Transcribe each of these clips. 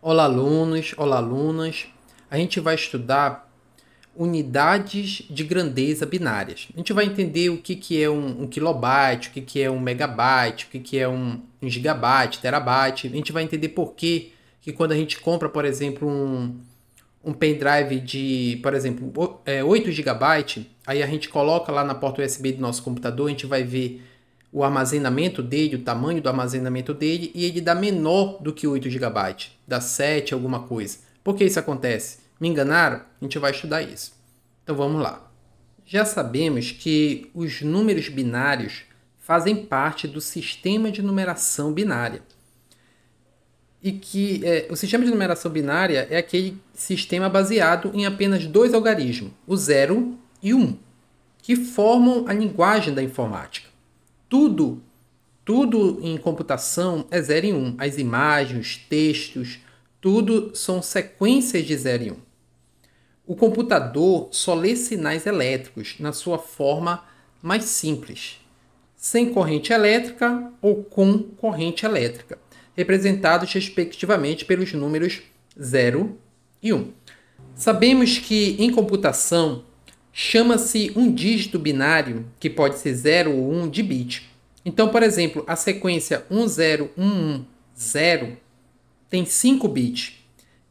Olá, alunos, olá, alunas. A gente vai estudar unidades de grandeza binárias. A gente vai entender o que é um kilobyte, o que é um megabyte, o que é um gigabyte, terabyte. A gente vai entender por que quando a gente compra, por exemplo, um pendrive de, por exemplo, 8 gigabytes, aí a gente coloca lá na porta USB do nosso computador, a gente vai ver o armazenamento dele, o tamanho do armazenamento dele, e ele dá menor do que 8 gigabytes, dá 7 alguma coisa. Por que isso acontece? Me enganaram? A gente vai estudar isso. Então vamos lá. Já sabemos que os números binários fazem parte do sistema de numeração binária. E que o sistema de numeração binária é aquele sistema baseado em apenas dois algarismos, o 0 e o 1, que formam a linguagem da informática. Tudo, tudo em computação é 0 e 1. As imagens, os textos, tudo são sequências de 0 e 1. O computador só lê sinais elétricos na sua forma mais simples, sem corrente elétrica ou com corrente elétrica, representados respectivamente pelos números 0 e 1. Sabemos que em computação chama-se um dígito binário, que pode ser 0 ou 1, de bit. Então, por exemplo, a sequência 10110 tem 5 bits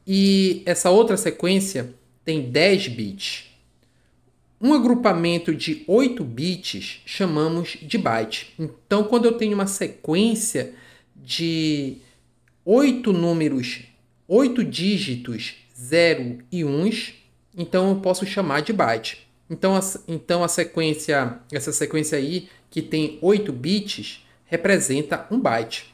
e essa outra sequência tem 10 bits. Um agrupamento de 8 bits chamamos de byte. Então, quando eu tenho uma sequência de 8 números, 8 dígitos 0 e 1, então eu posso chamar de byte. Então essa sequência aí, que tem 8 bits, representa um byte.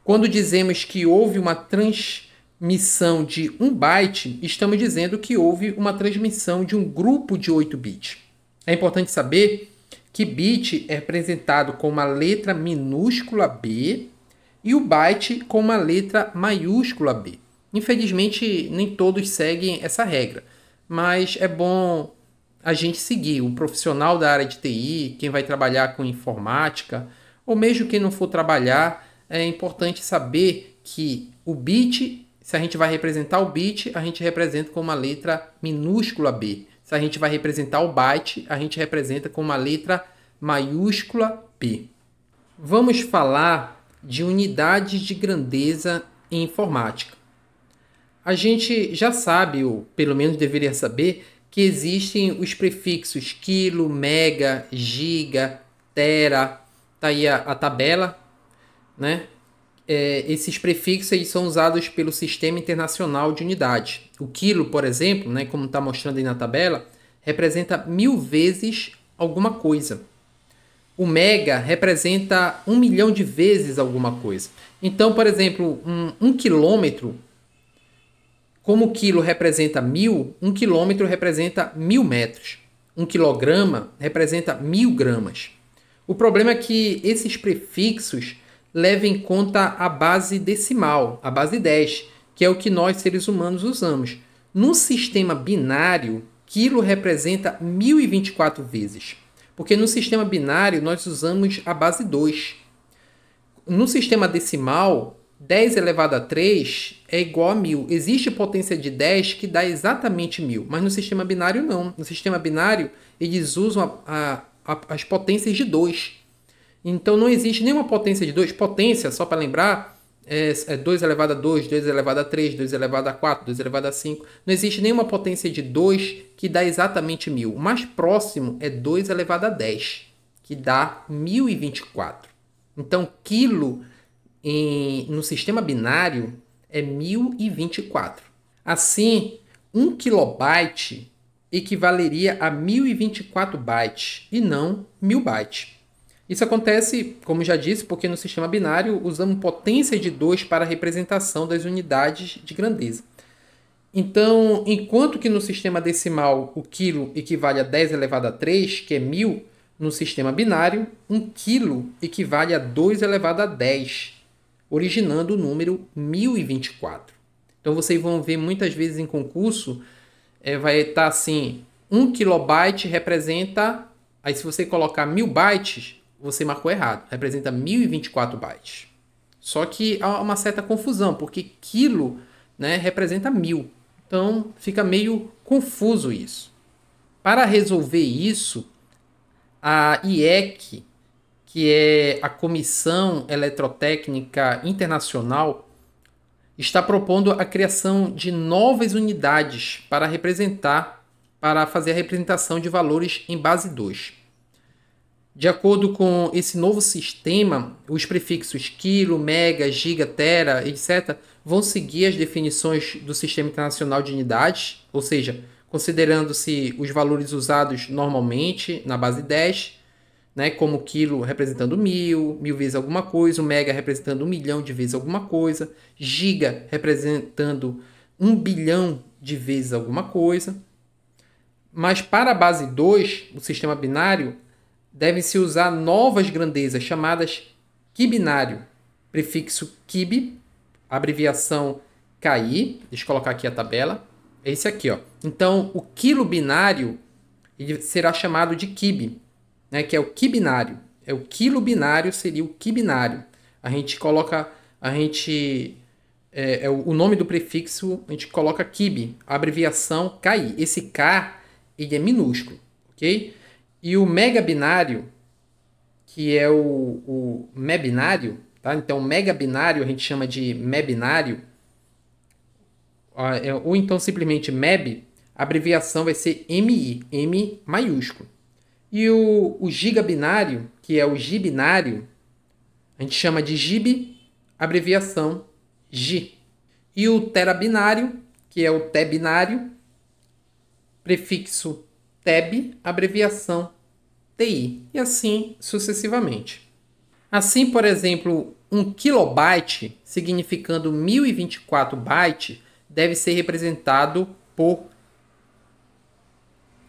Quando dizemos que houve uma transmissão de 1 byte, estamos dizendo que houve uma transmissão de um grupo de 8 bits. É importante saber que bit é representado com uma letra minúscula b e o byte com uma letra maiúscula b. Infelizmente, nem todos seguem essa regra, mas é bom a gente seguir. O profissional da área de TI, quem vai trabalhar com informática, ou mesmo quem não for trabalhar, é importante saber que o bit, se a gente vai representar o bit, a gente representa com uma letra minúscula b. Se a gente vai representar o byte, a gente representa com uma letra maiúscula b. Vamos falar de unidades de grandeza em informática. A gente já sabe, ou pelo menos deveria saber, que existem os prefixos quilo, mega, giga, tera. Tá aí a tabela, né? Esses prefixos aí são usados pelo Sistema Internacional de Unidades. O quilo, por exemplo, né, como está mostrando aí na tabela, representa 1000 vezes alguma coisa. O mega representa 1 milhão de vezes alguma coisa. Então, por exemplo, um quilômetro, como o quilo representa 1000, um quilômetro representa 1000 metros. Um quilograma representa 1000 gramas. O problema é que esses prefixos levam em conta a base decimal, a base 10, que é o que nós seres humanos usamos. No sistema binário, quilo representa 1024 vezes, porque no sistema binário nós usamos a base 2. No sistema decimal, 10 elevado a 3 é igual a 1000. Existe potência de 10 que dá exatamente 1000, mas no sistema binário não. No sistema binário, eles usam as potências de 2. Então não existe nenhuma potência de 2. Potência, só para lembrar, é 2 elevado a 2, 2 elevado a 3, 2 elevado a 4, 2 elevado a 5. Não existe nenhuma potência de 2 que dá exatamente 1000. O mais próximo é 2 elevado a 10, que dá 1024. Então, quilo no sistema binário é 1024. Assim, 1 kilobyte equivaleria a 1024 bytes e não 1000 bytes. Isso acontece, como já disse, porque no sistema binário usamos potência de 2 para a representação das unidades de grandeza. Então, enquanto que no sistema decimal o quilo equivale a 10 elevado a 3, que é 1000, no sistema binário, 1 quilo equivale a 2 elevado a 10, originando o número 1024. Então, vocês vão ver muitas vezes em concurso, vai estar assim, 1 kilobyte representa... Aí, se você colocar 1000 bytes, você marcou errado. Representa 1024 bytes. Só que há uma certa confusão, porque quilo né, representa 1000. Então, fica meio confuso isso. Para resolver isso, a IEC, que é a Comissão Eletrotécnica Internacional, está propondo a criação de novas unidades para fazer a representação de valores em base 2. De acordo com esse novo sistema, os prefixos quilo, mega, giga, tera, etc., vão seguir as definições do Sistema Internacional de Unidades, ou seja, considerando-se os valores usados normalmente na base 10, né, como quilo representando 1000, 1000 vezes alguma coisa, o mega representando 1 milhão de vezes alguma coisa, giga representando 1 bilhão de vezes alguma coisa. Mas para a base 2, o sistema binário, devem-se usar novas grandezas chamadas quibinário, prefixo quib, abreviação KI, deixa eu colocar aqui a tabela, é esse aqui, ó. Então, o quilo binário ele será chamado de quib, né, que é o quibinário. O quilo binário seria o quibinário. A gente coloca, o nome do prefixo, a gente coloca quib, a abreviação KI. Esse K, ele é minúsculo, ok? E o megabinário, que é o mebinário, tá? Então, megabinário a gente chama de mebinário, ou então simplesmente MEB, a abreviação vai ser MI, M maiúsculo. E o gigabinário, que é o gibinário, a gente chama de GIB, abreviação G. E o terabinário, que é o tebinário, prefixo TEB, abreviação TI, e assim sucessivamente. Assim, por exemplo, 1 kilobyte, significando 1024 bytes, deve ser representado por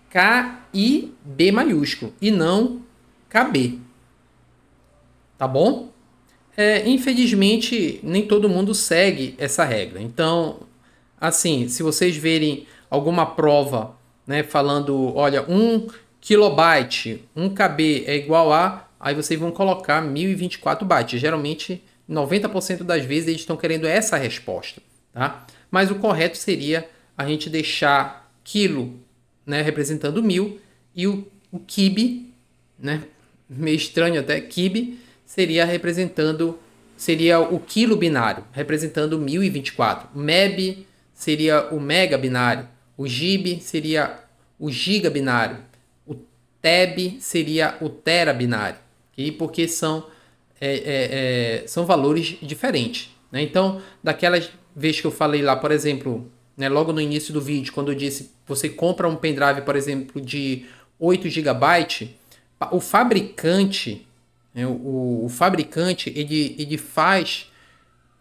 KIB maiúsculo e não KB. Tá bom? Infelizmente, nem todo mundo segue essa regra. Então, assim, se vocês verem alguma prova, né, falando, olha, 1 kilobyte, 1 KB é igual a... Aí vocês vão colocar 1024 bytes. Geralmente, 90% das vezes eles estão querendo essa resposta, tá? Mas o correto seria a gente deixar quilo, né, representando 1000 e o kib, né, meio estranho até, kib seria o quilo binário, representando 1024. O MEB seria o mega binário. O GIB seria o giga binário. O TEB seria o tera binário. Okay? Porque são valores diferentes. Né? Então, daquelas vezes que eu falei lá, por exemplo, né, logo no início do vídeo, quando eu disse você compra um pendrive, por exemplo, de 8 GB, o fabricante, né, o fabricante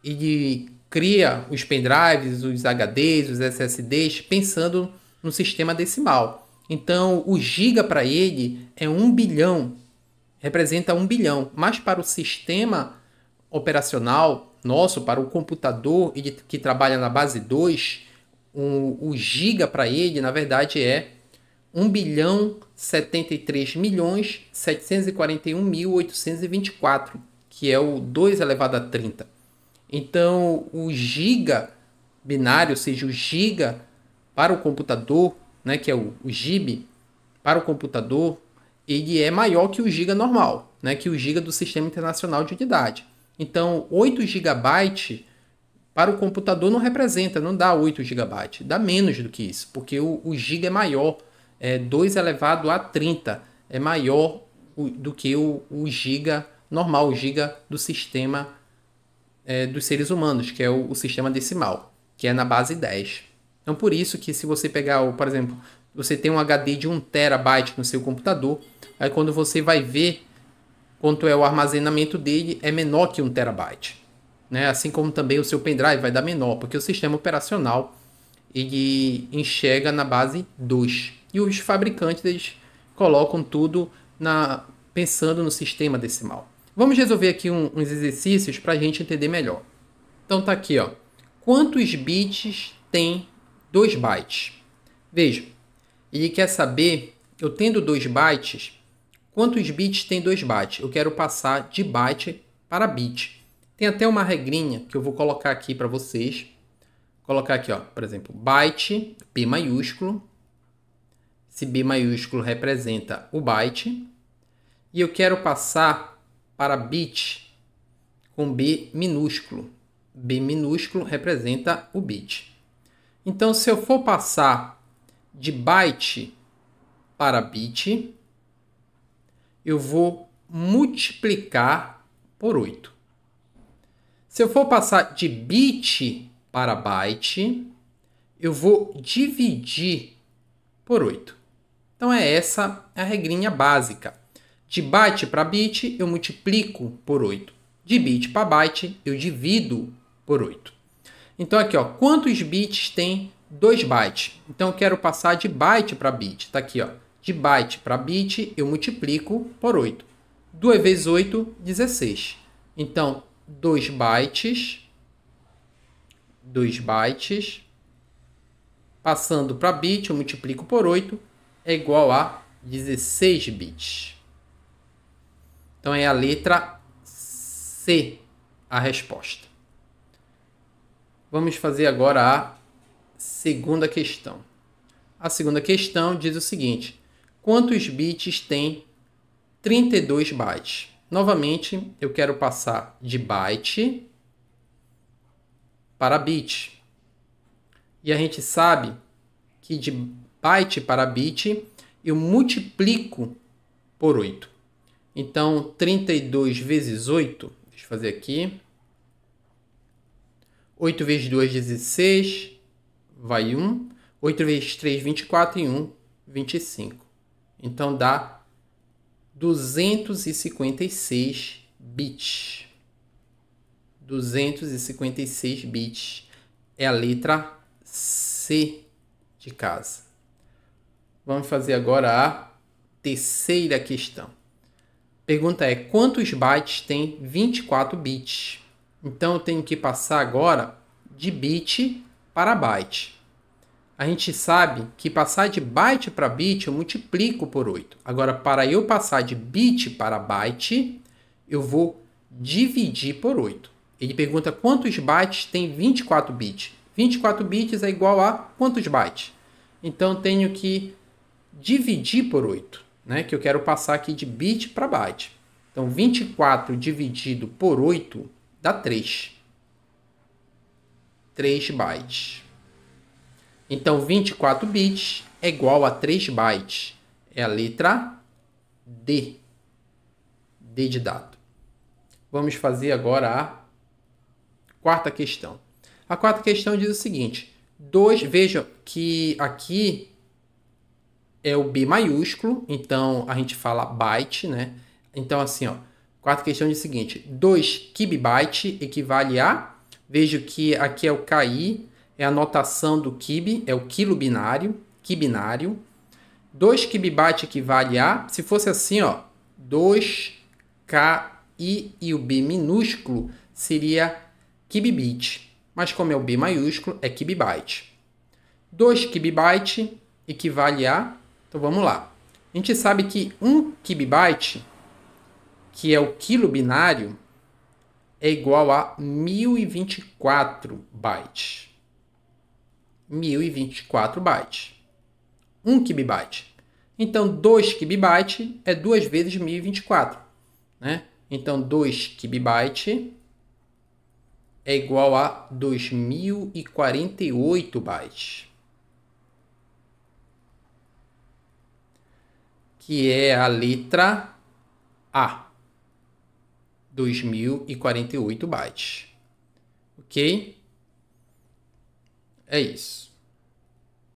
ele cria os pendrives, os HDs, os SSDs, pensando no sistema decimal. Então, o giga para ele é 1 bilhão, representa 1 bilhão. Mas para o sistema operacional nosso, para o computador que trabalha na base 2, o giga para ele, na verdade, é 1 bilhão 73 milhões 741.824, que é o 2 elevado a 30. Então, o giga binário, ou seja, o giga para o computador, né, que é o GB, para o computador, ele é maior que o giga normal, né, que o giga do Sistema Internacional de Unidade. Então, 8 GB para o computador não representa, não dá 8 GB, dá menos do que isso, porque o giga é maior, 2 elevado a 30, é maior do que o giga normal, o giga do sistema dos seres humanos, que é o sistema decimal, que é na base 10. Então, por isso que se você pegar, por exemplo, você tem um HD de 1 terabyte no seu computador, aí quando você vai ver quanto é o armazenamento dele, é menor que 1 terabyte. Né? Assim como também o seu pendrive vai dar menor, porque o sistema operacional ele enxerga na base 2. E os fabricantes eles colocam tudo pensando no sistema decimal. Vamos resolver aqui uns exercícios para a gente entender melhor. Então tá aqui, ó. Quantos bits tem 2 bytes? Veja, ele quer saber, eu tendo 2 bytes, quantos bits tem 2 bytes? Eu quero passar de byte para bit. Tem até uma regrinha que eu vou colocar aqui para vocês. colocar aqui, ó, por exemplo, byte, B maiúsculo. Esse B maiúsculo representa o byte. E eu quero passar para bit com B minúsculo. B minúsculo representa o bit. Então, se eu for passar de byte para bit, eu vou multiplicar por 8. Se eu for passar de bit para byte, eu vou dividir por 8. Então, é essa a regrinha básica. De byte para bit, eu multiplico por 8. De bit para byte, eu divido por 8. Então, aqui, ó, quantos bits tem 2 bytes? Então, eu quero passar de byte para bit. Está aqui, ó. De byte para bit, eu multiplico por 8. 2 vezes 8, 16. Então, 2 bytes, passando para bit, eu multiplico por 8, é igual a 16 bits. Então, é a letra C a resposta. Vamos fazer agora a segunda questão. A segunda questão diz o seguinte: quantos bits tem 32 bytes? Novamente, eu quero passar de byte para bit. E a gente sabe que de byte para bit eu multiplico por 8. Então, 32 vezes 8, deixa eu fazer aqui. 8 vezes 2, 16, vai 1. 8 vezes 3, 24 e 1, 25. Então, dá 256 bits. 256 bits é a letra C de casa. Vamos fazer agora a terceira questão. Pergunta é: quantos bytes tem 24 bits? Então, eu tenho que passar agora de bit para byte. A gente sabe que passar de byte para bit, eu multiplico por 8. Agora, para eu passar de bit para byte, eu vou dividir por 8. Ele pergunta quantos bytes tem 24 bits. 24 bits é igual a quantos bytes? Então, eu tenho que dividir por 8, né? Que eu quero passar aqui de bit para byte. Então, 24 dividido por 8 dá 3. 3 bytes. Então, 24 bits é igual a 3 bytes. É a letra D. D de dado. Vamos fazer agora a quarta questão. A quarta questão diz o seguinte: vejam que aqui é o B maiúsculo, então a gente fala byte, né? Então, assim, ó, quarta questão diz o seguinte: 2 kibibyte equivale a... Vejo que aqui é o KI, é a notação do kibi, é o quilo binário, kibinário. 2 kibibyte equivale a... Se fosse assim, ó, 2 KI e o B minúsculo seria kibibit. Mas como é o B maiúsculo, é kibibyte. 2 kibibyte equivale a... Então, vamos lá. A gente sabe que 1 kibibyte, que é o quilo binário, é igual a 1024 bytes. 1024 bytes. 1 kibibyte. Então, 2 kibibyte é 2 vezes 1024. Né? Então, 2 kibibyte é igual a 2048 bytes. Que é a letra A. 2048 bytes. Ok? É isso.